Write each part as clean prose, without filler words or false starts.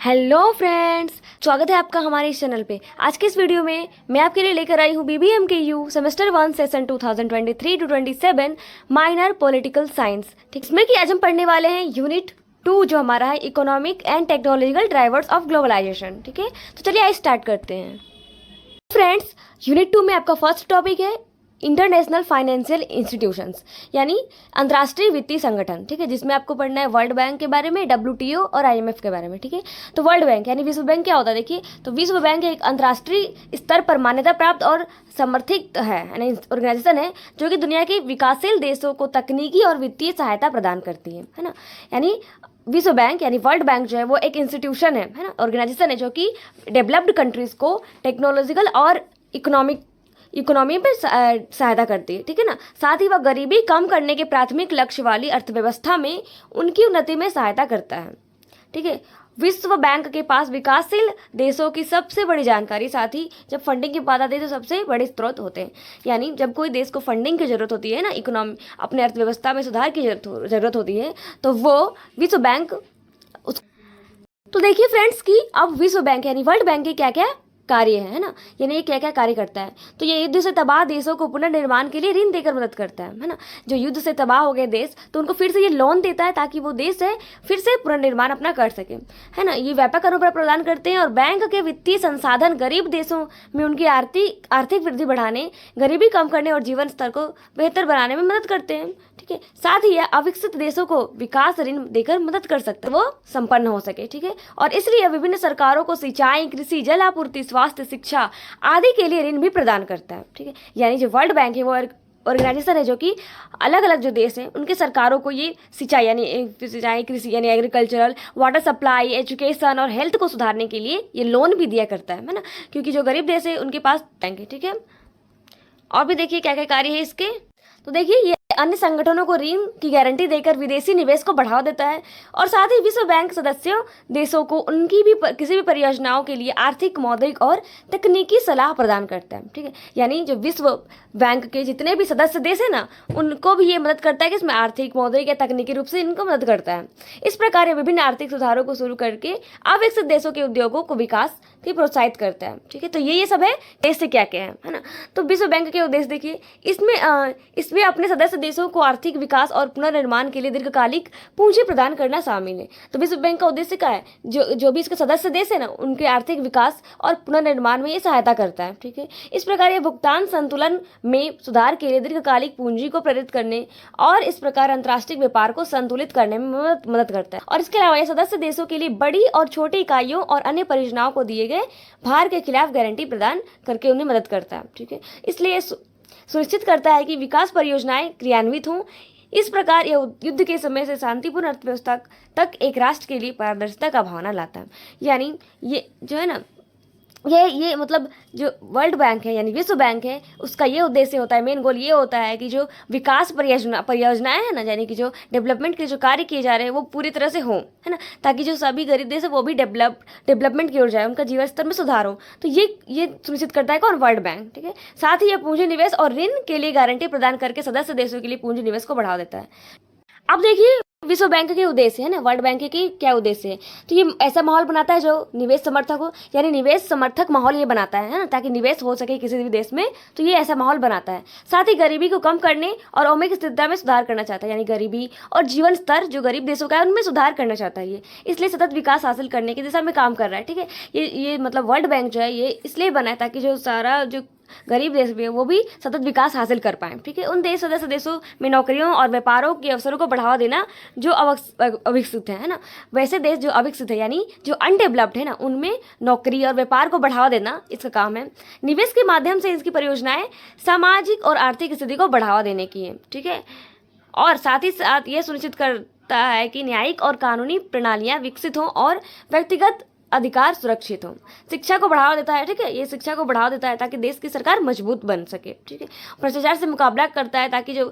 Hello friends, स्वागत है आपका हमारे इस चैनल पे। आज के इस वीडियो में मैं आपके लिए लेकर आई हूँ BBMKU semester 1 session 2023 to 27 minor political science. ठीक, इसमें कि आज हम पढ़ने वाले हैं यूनिट 2 जो हमारा है economic and technological drivers of globalisation. ठीक है, तो चलिए आज स्टार्ट करते हैं। फ्रेंड्स, यूनिट 2 में आपका फर्स्ट टॉपिक है इंटरनेशनल फाइनेंशियल इंस्टीट्यूशंस, यानी अंतर्राष्ट्रीय वित्तीय संगठन। ठीक है, जिसमें आपको पढ़ना है वर्ल्ड बैंक के बारे में, WTO और IMF के बारे में। ठीक है, तो वर्ल्ड बैंक यानी विश्व बैंक क्या होता है? देखिए, तो विश्व बैंक एक अंतर्राष्ट्रीय स्तर पर मान्यता प्राप्त और समर्थित है, यानी ऑर्गेनाइजेशन है जो कि दुनिया के विकासशील देशों को तकनीकी और वित्तीय सहायता प्रदान करती है ना। यानी विश्व बैंक यानी वर्ल्ड बैंक जो है वो एक इंस्टीट्यूशन है ना, ऑर्गेनाइजेशन है जो कि डेवलप्ड कंट्रीज को टेक्नोलॉजिकल और इकोनॉमी पे सहायता करती है। ठीक है ना, साथ ही वह गरीबी कम करने के प्राथमिक लक्ष्य वाली अर्थव्यवस्था में उनकी उन्नति में सहायता करता है। ठीक है, विश्व बैंक के पास विकासशील देशों की सबसे बड़ी जानकारी, साथ ही जब फंडिंग की बात आती है तो सबसे बड़े स्रोत होते हैं। यानी जब कोई देश को फंडिंग की जरूरत होती है ना, इकोनॉमी अपने अर्थव्यवस्था में सुधार की जरूरत होती है, तो वो विश्व बैंक तो देखिए फ्रेंड्स कि अब विश्व बैंक यानी वर्ल्ड बैंक के क्या क्या कार्य है ना, यानी ये क्या क्या कार्य करता है। तो ये युद्ध से तबाह देशों को पुनर्निर्माण के लिए ऋण देकर मदद करता है ना। जो युद्ध से तबाह हो गए देश, तो उनको फिर से ये लोन देता है ताकि वो देश है फिर से पुनर्निर्माण अपना कर सके, है ना। ये व्यापक अनुप्रयोग प्रदान करते हैं और बैंक के वित्तीय संसाधन गरीब देशों में उनकी आर्थिक वृद्धि बढ़ाने, गरीबी कम करने और जीवन स्तर को बेहतर बनाने में मदद करते हैं। ठीक है, साथ ही यह अविकसित देशों को विकास ऋण देकर मदद कर सकते हैं वो संपन्न हो सके। ठीक है, और इसलिए विभिन्न सरकारों को सिंचाई, कृषि, जल आपूर्ति, स्वास्थ्य, शिक्षा आदि के लिए ऋण भी प्रदान करता है। ठीक है, यानी जो वर्ल्ड बैंक है वो ऑर्गेनाइजेशन है जो कि अलग अलग जो देश हैं उनके सरकारों को ये सिंचाई, कृषि यानी एग्रीकल्चरल, वाटर सप्लाई, एजुकेशन और हेल्थ को सुधारने के लिए ये लोन भी दिया करता है ना, क्योंकि जो गरीब देश है उनके पास बैंक है। ठीक है, और भी देखिए क्या क्या कार्य है इसके। तो देखिए, ये अन्य संगठनों को ऋण की गारंटी देकर विदेशी निवेश को बढ़ावा देता है और साथ ही विश्व बैंक सदस्यों देशों को उनकी भी किसी भी परियोजनाओं के लिए आर्थिक, मौद्रिक और तकनीकी सलाह प्रदान करता है। ठीक है, यानी जो विश्व बैंक के जितने भी सदस्य देश है ना, उनको भी ये मदद करता है कि इसमें आर्थिक, मौद्रिक या तकनीकी रूप से इनको मदद करता है। इस प्रकार ये विभिन्न आर्थिक सुधारों को शुरू करके अविकसित देशों के उद्योगों को विकास की प्रोत्साहित करता है। ठीक है, तो ये सब है देश से क्या क्या है ना। तो विश्व बैंक के उद्देश्य देखिए, इसमें अपने सदस्य देशों को आर्थिक विकास और पुनर्निर्माण के लिए दीर्घकालिक पूंजी प्रदान करना शामिल है। तो विश्व बैंक का उद्देश्य क्या है? जो भी इसके सदस्य देश है ना, उनके आर्थिक विकास और पुनर्निर्माण में ये सहायता करता है। ठीक है, इस प्रकार ये भुगतान संतुलन में सुधार के लिए दीर्घकालिक पूंजी को प्रेरित करने और इस प्रकार अंतर्राष्ट्रीय व्यापार को संतुलित करने में मदद करता है। और इसके अलावा ये सदस्य देशों के लिए बड़ी और छोटी इकाइयों और अन्य परियोजनाओं को दिए गए भार के खिलाफ गारंटी प्रदान करके उन्हें मदद करता है। ठीक है, इसलिए सुनिश्चित करता है कि विकास परियोजनाएं क्रियान्वित हों। इस प्रकार यह युद्ध के समय से शांतिपूर्ण अर्थव्यवस्था तक एक राष्ट्र के लिए पारदर्शिता का भावना लाता है। यानी ये जो है ना, ये मतलब जो वर्ल्ड बैंक है यानी विश्व बैंक है, उसका ये उद्देश्य होता है, मेन गोल ये होता है कि जो विकास परियोजनाएं हैं ना, यानी कि जो डेवलपमेंट के जो कार्य किए जा रहे हैं वो पूरी तरह से हों, है ना, ताकि जो सभी गरीब देश है वो भी डेवलपमेंट की ओर जाए, उनका जीवन स्तर में सुधार हो। तो ये सुनिश्चित करता है कौन? World Bank. ठीक है, साथ ही यह पूंजी निवेश और ऋण के लिए गारंटी प्रदान करके सदस्य देशों के लिए पूंजी निवेश को बढ़ावा देता है। अब देखिए विश्व बैंक के उद्देश्य है ना, वर्ल्ड बैंक के क्या उद्देश्य है। तो ये ऐसा माहौल बनाता है जो निवेश समर्थक हो, यानी निवेश समर्थक माहौल ये बनाता है ना, ताकि निवेश हो सके किसी भी देश में। तो ये ऐसा माहौल बनाता है। साथ ही गरीबी को कम करने और औमिक स्थिरता में सुधार करना चाहता है, यानी गरीबी और जीवन स्तर जो गरीब देशों का है उनमें सुधार करना चाहता है ये, इसलिए सतत विकास हासिल करने की दिशा में काम कर रहा है। ठीक है, ये मतलब वर्ल्ड बैंक जो है ये इसलिए बना है ताकि जो सारा जो गरीब देश भी है वो भी सतत विकास हासिल कर पाए। ठीक है, उन सदस्य देशों में नौकरियों और व्यापारों के अवसरों को बढ़ावा देना जो अविकसित है ना। वैसे देश जो अविकसित है यानी जो अनडेवलप्ड है ना, उनमें नौकरी और व्यापार को बढ़ावा देना इसका काम है। निवेश के माध्यम से इसकी परियोजनाएं सामाजिक और आर्थिक स्थिति को बढ़ावा देने की है। ठीक है, और साथ ही साथ ये सुनिश्चित करता है कि न्यायिक और कानूनी प्रणालियां विकसित हों और व्यक्तिगत अधिकार सुरक्षित हो। शिक्षा को बढ़ावा देता है। ठीक है, ये शिक्षा को बढ़ावा देता है ताकि देश की सरकार मजबूत बन सके। ठीक है, भ्रष्टाचार से मुकाबला करता है ताकि जो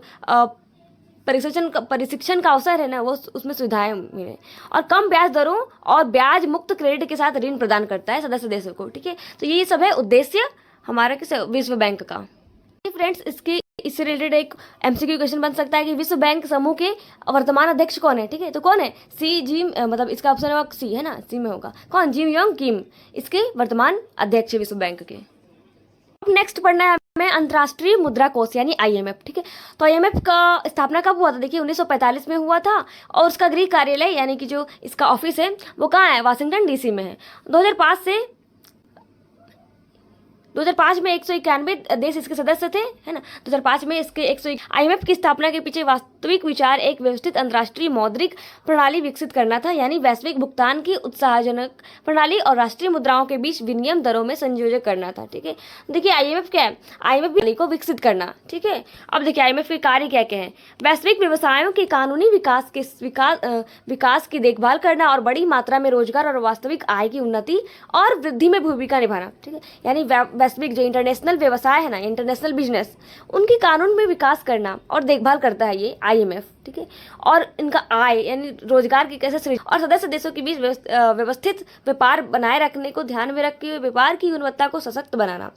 प्रशिक्षण का अवसर है ना वो उसमें सुविधाएं मिले, और कम ब्याज दरों और ब्याज मुक्त क्रेडिट के साथ ऋण प्रदान करता है सदस्य देशों को। ठीक है, तो ये सब है उद्देश्य हमारा किस विश्व बैंक का। फ्रेंड्स, इसकी इससे रिलेटेड एक एमसीक्यू क्वेश्चन बन सकता है कि विश्व बैंक समूह के वर्तमान अध्यक्ष कौन है, ठीक है, तो कौन है, सी जिम, मतलब इसका ऑप्शन होगा सी, है ना, सी में होगा कौन, जिम योंग किम इसके वर्तमान अध्यक्ष है विश्व बैंक के। नेक्स्ट पढ़ना है हमें अंतर्राष्ट्रीय मुद्रा कोष यानी आईएमएफ, ठीक है। तो आईएमएफ का स्थापना कब हुआ था, देखिए 1945 में हुआ था और उसका गृह कार्यालय यानी कि जो इसका ऑफिस है वो कहाँ है, वाशिंगटन डीसी में है। 2005 में 191 देश इसके सदस्य थे, है ना। 2005 में इसके 100। आईएमएफ की स्थापना के पीछे वास्तविक विचार एक व्यवस्थित अंतर्राष्ट्रीय मौद्रिक प्रणाली विकसित करना था, यानी वैश्विक भुगतान की उत्साहजनक प्रणाली और राष्ट्रीय मुद्राओं के बीच विनिमय दरों में संयोजन करना था, ठीक है। देखिए आईएमएफ क्या है, आईएमएफ प्रणाली को विकसित करना, ठीक है। अब देखिए आईएमएफ के कार्य क्या क्या है, वैश्विक व्यवसायों के कानूनी विकास की देखभाल करना और बड़ी मात्रा में रोजगार और वास्तविक आय की उन्नति और वृद्धि में भूमिका निभाना, ठीक है। यानी वैश्विक जो इंटरनेशनल व्यवसाय है ना, इंटरनेशनल बिजनेस, उनकी कानून में विकास करना और देखभाल करता है ये आईएमएफ, ठीक है। और इनका आय यानी रोजगार की कैसे सृजन और सदस्य देशों के बीच व्यवस्थित व्यापार बनाए रखने को ध्यान में रखते हुए व्यापार की गुणवत्ता को सशक्त बनाना।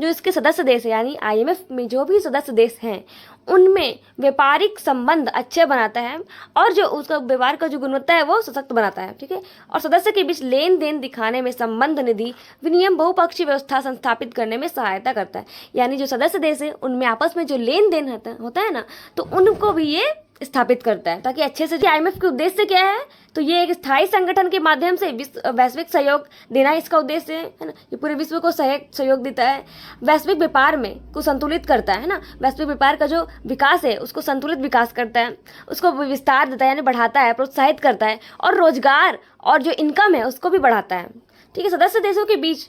जो इसके सदस्य देश है यानी आईएमएफ में जो भी सदस्य देश हैं उनमें व्यापारिक संबंध अच्छे बनाता है और जो उसका व्यापार का जो गुणवत्ता है वो सशक्त बनाता है, ठीक है। और सदस्य के बीच लेन देन दिखाने में संबंध निधि विनियम बहुपक्षीय व्यवस्था संस्थापित करने में सहायता करता है। यानी जो सदस्य देश है उनमें आपस में जो लेन देन होता है ना, तो उनको भी ये स्थापित करता है ताकि अच्छे से। आईएमएफ के उद्देश्य क्या है, तो ये एक स्थायी संगठन के माध्यम से वैश्विक सहयोग देना इसका उद्देश्य है ना। ये पूरे विश्व को सहयोग देता है, वैश्विक व्यापार में को संतुलित करता है ना। वैश्विक व्यापार का जो विकास है उसको संतुलित विकास करता है, उसको विस्तार देता है यानी बढ़ाता है, प्रोत्साहित करता है और रोजगार और जो इनकम है उसको भी बढ़ाता है, ठीक है। सदस्य देशों के बीच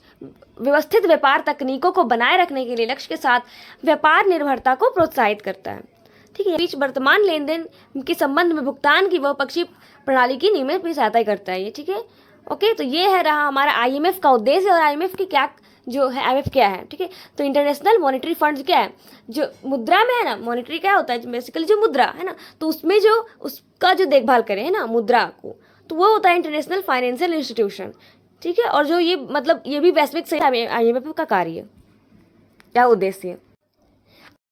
व्यवस्थित व्यापार तकनीकों को बनाए रखने के लिए लक्ष्य के साथ व्यापार निर्भरता को प्रोत्साहित करता है, ठीक है। बीच वर्तमान लेन देन के संबंध में भुगतान की बहुपक्षीय प्रणाली की नियमित भी सहायता करता है ये, ठीक है। ओके, तो ये है रहा हमारा आईएमएफ का उद्देश्य और आईएमएफ की क्या जो है, आईएमएफ क्या है, ठीक है। तो इंटरनेशनल मॉनेटरी फंड क्या है, जो मुद्रा में है ना, मॉनेटरी क्या होता है बेसिकली जो मुद्रा है ना, तो उसमें जो उसका जो देखभाल करे है ना मुद्रा को, तो वो होता है इंटरनेशनल फाइनेंशियल इंस्टीट्यूशन, ठीक है। और जो ये मतलब ये भी वैश्विक से आईएमएफ का कार्य क्या उद्देश्य है।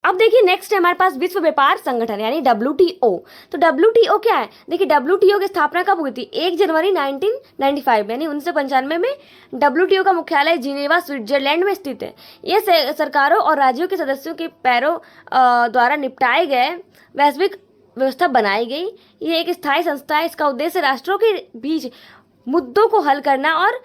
अब देखिए नेक्स्ट है हमारे पास विश्व व्यापार संगठन यानी WTO। तो WTO क्या है, देखिए WTO की स्थापना कब हुई थी, 1 जनवरी 1995 यानी 1995 में। WTO का मुख्यालय जिनेवा स्विट्जरलैंड में स्थित है। ये सरकारों और राज्यों के सदस्यों के पैरों द्वारा निपटाए गए वैश्विक व्यवस्था बनाई गई। ये एक स्थायी संस्था है। इसका उद्देश्य राष्ट्रों के बीच मुद्दों को हल करना और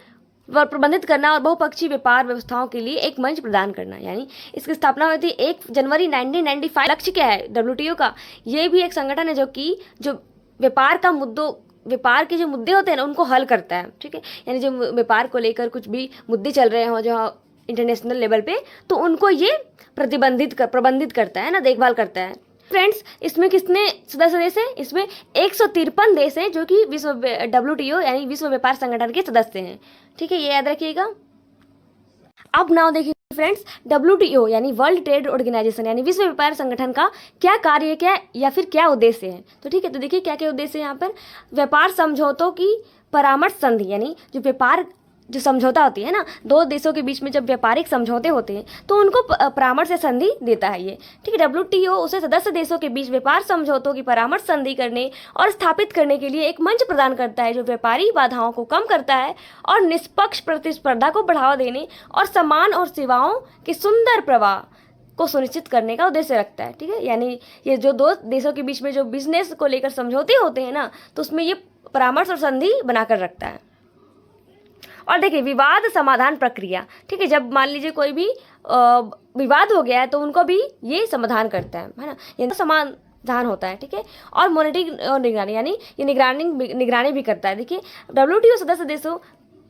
प्रबंधित करना और बहुपक्षीय व्यापार व्यवस्थाओं के लिए एक मंच प्रदान करना। यानी इसकी स्थापना हुई थी 1 जनवरी 1995। लक्ष्य क्या है WTO का, ये भी एक संगठन है जो कि जो व्यापार के जो मुद्दे होते हैं ना उनको हल करता है, ठीक है। यानी जो व्यापार को लेकर कुछ भी मुद्दे चल रहे हो जो इंटरनेशनल लेवल पे, तो उनको ये प्रबंधित करता है ना, देखभाल करता है। फ्रेंड्स, इसमें कितने सदस्य देश हैं, इसमें 153 देश हैं जो कि WTO यानी विश्व व्यापार संगठन के सदस्य हैं, ठीक है, ये याद रखिएगा। अब नाउ देखिए फ्रेंड्स, WTO यानी वर्ल्ड ट्रेड ऑर्गेनाइजेशन यानी विश्व व्यापार संगठन का क्या कार्य क्या या फिर क्या उद्देश्य है, तो ठीक है। तो देखिए क्या क्या उद्देश्य है यहाँ पर, व्यापार समझौतों की परामर्श संधि यानी जो व्यापार जो समझौता होती है ना, दो देशों के बीच में जब व्यापारिक समझौते होते हैं तो उनको परामर्श या संधि देता है ये, ठीक है। WTO उसे सदस्य देशों के बीच व्यापार समझौतों की परामर्श संधि करने और स्थापित करने के लिए एक मंच प्रदान करता है जो व्यापारी बाधाओं को कम करता है और निष्पक्ष प्रतिस्पर्धा को बढ़ावा देने और सामान और सेवाओं के सुंदर प्रवाह को सुनिश्चित करने का उद्देश्य रखता है, ठीक है। यानी ये जो दो देशों के बीच में जो बिजनेस को लेकर समझौते होते हैं ना, तो उसमें ये परामर्श और संधि बनाकर रखता है। और देखिए विवाद समाधान प्रक्रिया, ठीक है, जब मान लीजिए कोई भी विवाद हो गया है तो उनको भी ये समाधान करता है ना, ये समाधान होता है, ठीक है। और मॉनिटरिंग और निगरानी यानी ये निगरानी भी करता है। देखिए WTO सदस्य देशों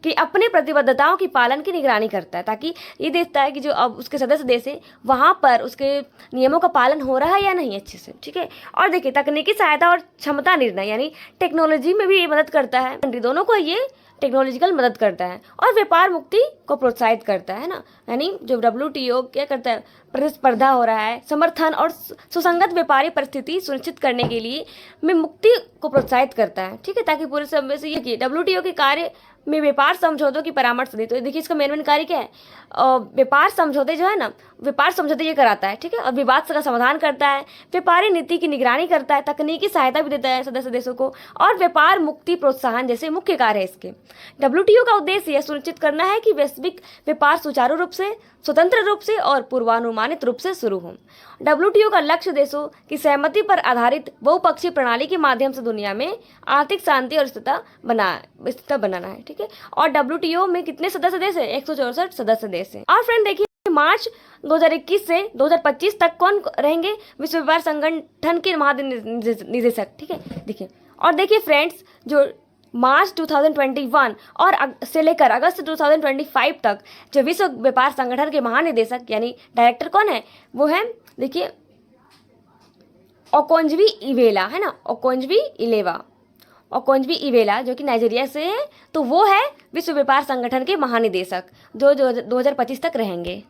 कि अपने प्रतिबद्धताओं की पालन की निगरानी करता है ताकि ये देखता है कि जो अब उसके सदस्य देश है वहाँ पर उसके नियमों का पालन हो रहा है या नहीं अच्छे से, ठीक है। और देखिए तकनीकी सहायता और क्षमता निर्णय यानी टेक्नोलॉजी में भी ये मदद करता है, दोनों को ये टेक्नोलॉजिकल मदद करता है और व्यापार मुक्ति को प्रोत्साहित करता है ना। यानी जो WTO क्या करता है, प्रतिस्पर्धा हो रहा है, समर्थन और सुसंगत व्यापारी परिस्थिति सुनिश्चित करने के लिए में मुक्ति को प्रोत्साहित करता है, ठीक है, ताकि पूरे समय से ये WTO के कार्य में व्यापार समझौतों की परामर्श दी। तो देखिए इसका मेन कार्य क्या है, व्यापार समझौते जो है ना, व्यापार समझौते ये कराता है, ठीक है, और विवाद का समाधान करता है, व्यापारी नीति की निगरानी करता है, तकनीकी सहायता भी देता है सदस्य देशों को, और व्यापार मुक्ति प्रोत्साहन जैसे मुख्य कार्य है इसके। डब्ल्यूटीओ का उद्देश्य यह सुनिश्चित करना है कि वैश्विक व्यापार सुचारू रूप से, स्वतंत्र रूप से और पूर्वानुमानित रूप से शुरू हो। डब्ल्यूटीओ का लक्ष्य देशों की सहमति पर आधारित बहुपक्षीय प्रणाली के माध्यम से दुनिया में आर्थिक शांति और स्थिरता बनाना है, ठीक है। और डब्ल्यूटीओ में कितने सदस्य देश है? 164 सदस्य देश है। और फ्रेंड देखिए मार्च 2021 से 2025 तक कौन रहेंगे विश्व व्यापार संगठन के महानिदेशक, ठीक है। देखिए और देखिए फ्रेंड्स, जो मार्च 2021 और से लेकर अगस्त 2025 तक जो विश्व व्यापार संगठन के महानिदेशक यानी डायरेक्टर कौन है? वो है देखिए ओकोंजवी इवेला, है ना, ओकोंजवी इवेला जो कि नाइजीरिया से है। तो वो है विश्व व्यापार संगठन के महानिदेशक जो 2025 तक रहेंगे।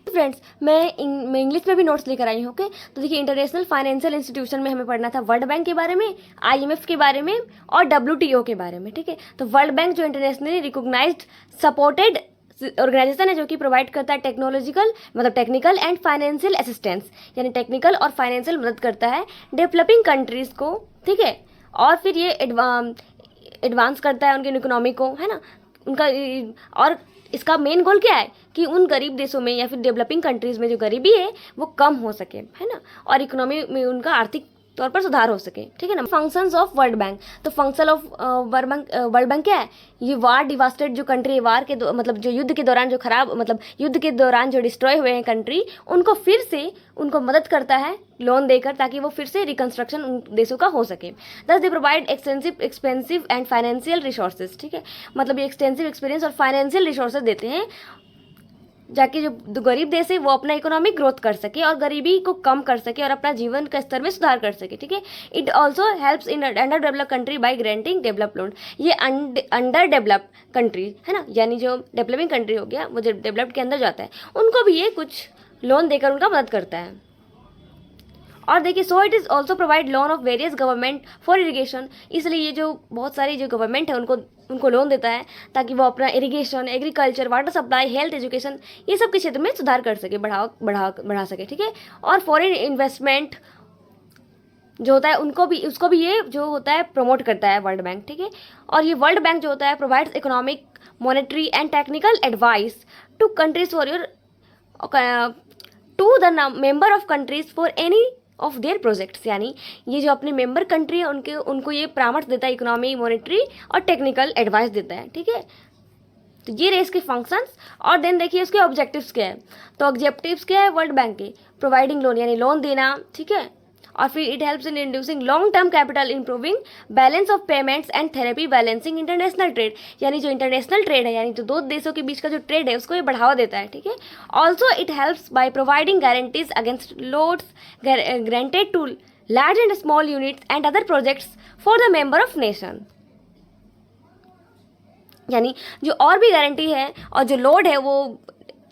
फ्रेंड्स मैं इंग्लिश में भी नोट्स लेकर आई हूँ, ओके। तो देखिए इंटरनेशनल फाइनेंशियल इंस्टीट्यूशन में हमें पढ़ना था वर्ल्ड बैंक के बारे में, आईएमएफ के बारे में और डब्ल्यूटीओ के बारे में, ठीक है। तो वर्ल्ड बैंक जो इंटरनेशनली रिकॉग्नाइज्ड सपोर्टेड ऑर्गेनाइजेशन है जो कि प्रोवाइड करता है टेक्निकल एंड फाइनेंशियल असिस्टेंस, यानी टेक्निकल और फाइनेंशियल मदद करता है डेवलपिंग कंट्रीज़ को, ठीक है। और फिर ये एडवांस करता है उनके इकोनॉमी को, है ना, उनका। और इसका मेन गोल क्या है कि उन गरीब देशों में या फिर डेवलपिंग कंट्रीज़ में जो गरीबी है वो कम हो सके, है ना, और इकोनॉमी में उनका आर्थिक तौर पर सुधार हो सके, ठीक है ना। फंक्शंस ऑफ वर्ल्ड बैंक, तो फंक्शन ऑफ वर्ल्ड बैंक क्या है? ये वार डिवास्टेड जो कंट्री है, वार के मतलब जो युद्ध के दौरान जो युद्ध के दौरान जो डिस्ट्रॉय हुए हैं कंट्री, उनको फिर से उनको मदद करता है लोन देकर, ताकि वो फिर से रिकंस्ट्रक्शन उन देशों का हो सके। दस they provide expensive and financial resources, ठीक है, मतलब ये एक्सटेंसिव एक्सपीरियंस और फाइनेंशियल रिसोर्सेज देते हैं जाकि जो गरीब देश है वो अपना इकोनॉमिक ग्रोथ कर सके और गरीबी को कम कर सके और अपना जीवन का स्तर में सुधार कर सके, ठीक है। It also helps in under develop country bye granting develop loan. ये अंडर डेवलप कंट्री है ना, यानी जो डेवलपिंग कंट्री हो गया, वो जो डेवलप्ड के अंदर जाता है, उनको भी ये कुछ लोन देकर उनका मदद करता है। और देखिए so it is also provide loan of various government for irrigation, इसलिए ये जो बहुत सारी जो गवर्नमेंट है उनको लोन देता है ताकि वो अपना irrigation, agriculture, water supply, health, education ये सब के क्षेत्र में सुधार कर सके, बढ़ा सके, ठीक है। और फॉरेन इन्वेस्टमेंट जो होता है उसको भी ये जो होता है प्रमोट करता है वर्ल्ड बैंक, ठीक है। और ये वर्ल्ड बैंक जो होता है provides economic, monetary and technical advice to countries for your to the member of countries for any of their projects, यानी ये जो अपने मेंबर कंट्री है उनको ये परामर्श देता है, इकोनॉमी, मॉनेटरी और टेक्निकल एडवाइस देता है, ठीक है। तो ये रहे इसके फंक्शंस। और देन देखिए उसके ऑब्जेक्टिव्स क्या है। तो ऑब्जेक्टिव्स क्या है वर्ल्ड बैंक के? प्रोवाइडिंग लोन यानी लोन देना, ठीक है। और फिर it helps in inducing long term capital, improving balance of payments and therapy, balancing international trade, यानी जो इंटरनेशनल ट्रेड है, यानी जो दो देशों के बीच का जो ट्रेड है उसको ये बढ़ावा देता है, ठीक है। Also it helps by providing guarantees against loans granted to large and small units and other projects for the member of nation, यानी जो और भी गारंटी है और जो लोड है वो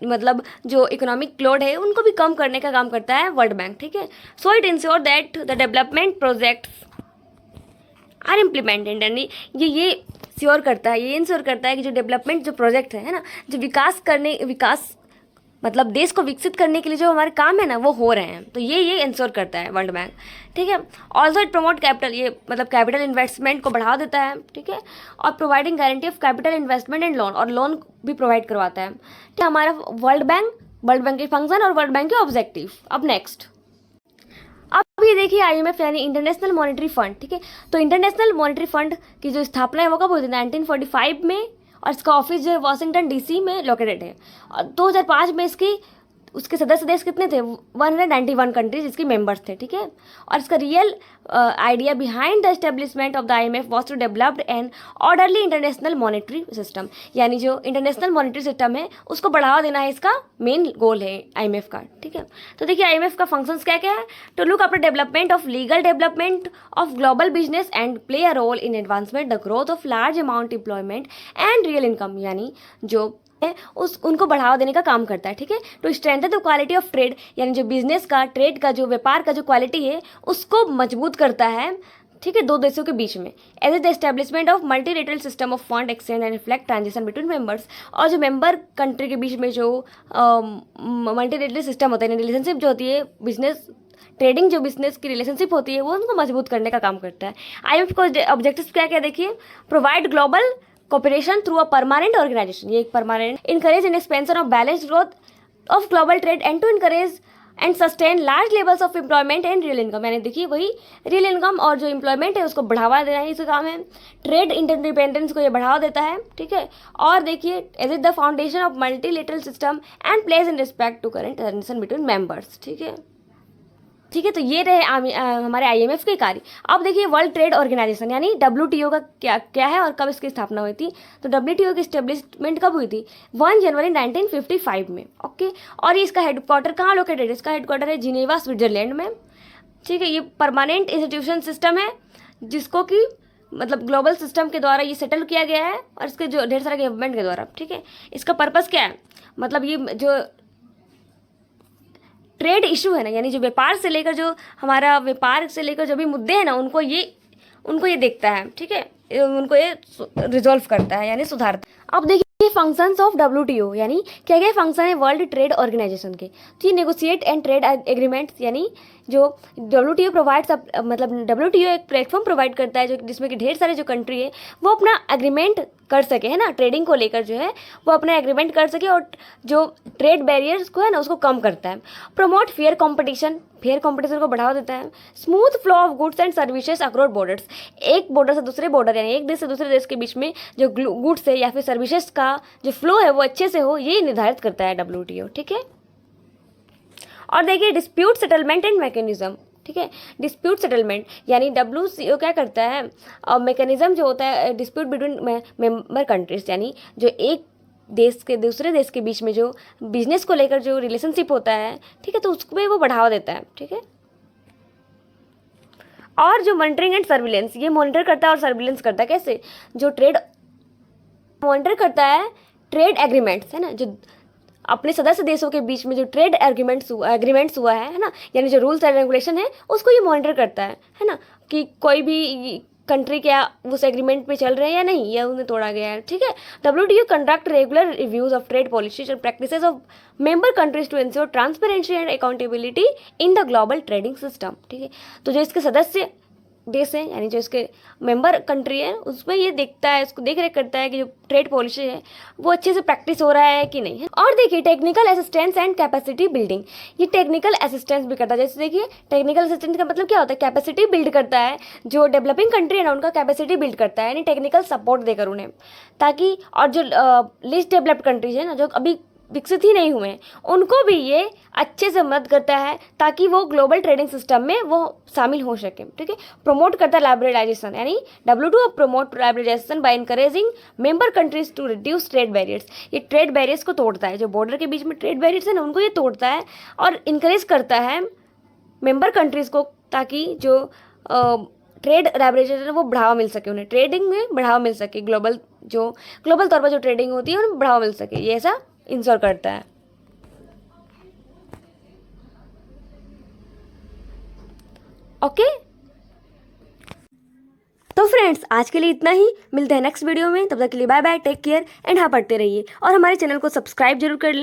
मतलब जो इकोनॉमिक लोड है उनको भी कम करने का काम करता है वर्ल्ड बैंक, ठीक है। So it ensure that the development projects are implemented, यानी ये इंश्योर करता है कि जो डेवलपमेंट जो प्रोजेक्ट है ना, जो विकास मतलब देश को विकसित करने के लिए जो हमारे काम है ना वो हो रहे हैं, तो ये इंश्योर करता है वर्ल्ड बैंक, ठीक है। ऑल्सो इट प्रमोट कैपिटल, ये मतलब कैपिटल इन्वेस्टमेंट को बढ़ावा देता है, ठीक है। और providing guarantee of capital investment and loan, और लोन भी प्रोवाइड करवाता है, ठीक है। हमारा वर्ल्ड बैंक के फंक्शन और वर्ल्ड बैंक के ऑब्जेक्टिव। अब नेक्स्ट अब ये देखिए आईएमएफ यानी इंटरनेशनल मॉनेटरी फंड, ठीक है। तो इंटरनेशनल मॉनेटरी फंड की जो स्थापना है वो कब हुई थी? 1945 में, और इसका ऑफिस जो है वाशिंगटन डीसी में लोकेटेड है। और 2005 में उसके सदस्य देश कितने थे? 191 कंट्रीज इसके मेंबर्स थे, ठीक है। और इसका real idea behind the establishment of the IMF was to developed an orderly international monetary system, यानी जो इंटरनेशनल मॉनेटरी सिस्टम है उसको बढ़ावा देना है, इसका मेन गोल है आईएमएफ का, ठीक है। तो देखिए आईएमएफ का फंक्शंस क्या क्या है? To look after development of legal development of global business and play a role in advancement the growth of large amount employment and real income, यानी जो उनको बढ़ावा देने का काम करता है, ठीक है। To strengthen the quality of trade, यानी जो बिजनेस का, ट्रेड का, जो व्यापार का जो क्वालिटी है उसको मजबूत करता है, ठीक है, दो देशों के बीच में, as the establishment of multilateral system of fund exchange and reflect transaction between members. और जो मेंबर कंट्री के बीच में जो मल्टीलेटरल सिस्टम होता है, रिलेशनशिप जो होती है, बिजनेस ट्रेडिंग जो बिजनेस की रिलेशनशिप होती है, वो उनको मजबूत करने का काम करता है। IMF को ऑब्जेक्टिव्स क्या क्या देखिए, provide global cooperation through a permanent organisation, ये एक permanent, encourage and expansion of balance growth of global trade and to encourage and sustain large levels of employment and real income. यानी देखिए वही real income और जो employment है उसको बढ़ावा देना ही इसका काम है। ट्रेड इंटरडिपेंडेंस को ये बढ़ावा देता है, ठीक है। और देखिए as is the foundation of multilateral system and pledge in respect to current relation between members, ठीक है। ठीक है, तो ये रहे हमारे IMF के कार्य। अब देखिए वर्ल्ड ट्रेड ऑर्गेनाइजेशन यानी WTO का क्या क्या है और कब इसकी स्थापना हुई थी। तो WTO की स्टेब्लिशमेंट कब हुई थी, 1 जनवरी 1955 में, ओके। और ये इसका हेडक्वार्टर कहाँ लोकेटेड है, इसका हेडक्वार्टर है जिनेवा स्विट्जरलैंड में, ठीक है। ये परमानेंट इंस्टीट्यूशन सिस्टम है जिसको कि मतलब ग्लोबल सिस्टम के द्वारा ये सेटल किया गया है और इसके जो ढेर सारे गवर्नमेंट के द्वारा, ठीक है। इसका पर्पज़ क्या है, मतलब ये जो ट्रेड इशू है ना, यानी जो व्यापार से लेकर जो हमारा व्यापार से लेकर जो भी मुद्दे हैं ना, उनको ये देखता है, ठीक है। उनको ये रिजॉल्व करता है यानी सुधारता है। अब देखिए फंक्शंस ऑफ WTO यानी क्या क्या फंक्शन है वर्ल्ड ट्रेड ऑर्गेनाइजेशन के। तो ये नेगोशिएट एंड ट्रेड एग्रीमेंट्स, यानी जो WTO प्रोवाइड्स, मतलब WTO एक प्लेटफॉर्म प्रोवाइड करता है जो जिसमें कि ढेर सारे जो कंट्री है वो अपना एग्रीमेंट कर सके, है ना, ट्रेडिंग को लेकर जो है वो अपना एग्रीमेंट कर सके और जो ट्रेड बैरियर्स को है ना उसको कम करता है। Promote fair competition, fair competition को बढ़ावा देता है। Smooth flow of goods and services across borders, एक बॉर्डर से दूसरे बॉर्डर यानी एक देश से दूसरे देश के बीच में जो गुड्स है या फिर सर्विसेज का जो फ्लो है वो अच्छे से हो, ये निर्धारित करता है WTO, ठीक है। और देखिए डिस्प्यूट सेटलमेंट एंड मैकेनिज्म, ठीक है। डिस्प्यूट सेटलमेंट यानी WTO क्या करता है, और मैकेनिज्म जो होता है डिस्प्यूट बिटवीन मेंबर कंट्रीज, यानी जो एक देश के दूसरे देश के बीच में जो बिजनेस को लेकर जो रिलेशनशिप होता है, ठीक है, तो उसमें वो बढ़ावा देता है, ठीक है। और जो मॉनिटरिंग एंड सर्विलेंस, ये मॉनिटर करता है और सर्विलेंस करता है, कैसे, जो ट्रेड मॉनिटर करता है ट्रेड एग्रीमेंट्स, है ना, जो अपने सदस्य देशों के बीच में जो ट्रेड एग्रीमेंट्स हुआ है ना, यानी जो रूल्स एंड रेगुलेशन है उसको ये मॉनिटर करता है ना, कि कोई भी कंट्री क्या उस एग्रीमेंट पे चल रहे हैं या नहीं, या उन्हें तोड़ा गया है, ठीक है। WTO conduct regular reviews of trade policies and practices of member countries to ensure transparency and accountability in the global trading system, ठीक है। तो जो इसके सदस्य देश है यानी जो इसके मेंबर कंट्री है उसमें ये देखता है, उसको देख रेख करता है कि जो ट्रेड पॉलिसी है वो अच्छे से प्रैक्टिस हो रहा है कि नहीं है। और देखिए technical assistance and capacity building, ये टेक्निकल असिस्टेंस भी करता है। जैसे देखिए टेक्निकल असिस्टेंस का मतलब क्या होता है, कैपेसिटी बिल्ड करता है, जो डेवलपिंग कंट्री है ना उनका कैपेसिटी बिल्ड करता है, यानी टेक्निकल सपोर्ट देकर उन्हें, ताकि और जो लिस्ट डेवलप्ड कंट्रीज है ना जो अभी विकसित ही नहीं हुए उनको भी ये अच्छे से मदद करता है ताकि वो ग्लोबल ट्रेडिंग सिस्टम में वो शामिल हो सके, ठीक है। प्रमोट करता है लिबरलाइजेशन, यानी WTO promote liberalisation by encouraging member countries to reduce trade barriers, ये ट्रेड बैरियर्स को तोड़ता है, जो बॉर्डर के बीच में ट्रेड बैरियर्स है ना उनको ये तोड़ता है और इनकरेज करता है मेंबर कंट्रीज़ को, ताकि जो ट्रेड लिबरलाइजेशन है वो बढ़ावा मिल सके, उन्हें ट्रेडिंग में बढ़ावा मिल सके, ग्लोबल तौर पर जो ट्रेडिंग होती है उन्हें बढ़ावा मिल सके, ये ऐसा इंश्योर करता है। ओके तो फ्रेंड्स आज के लिए इतना ही, मिलते हैं नेक्स्ट वीडियो में, तब तक के लिए bye bye, take care and हाँ पढ़ते रहिए और हमारे चैनल को सब्सक्राइब जरूर कर लें।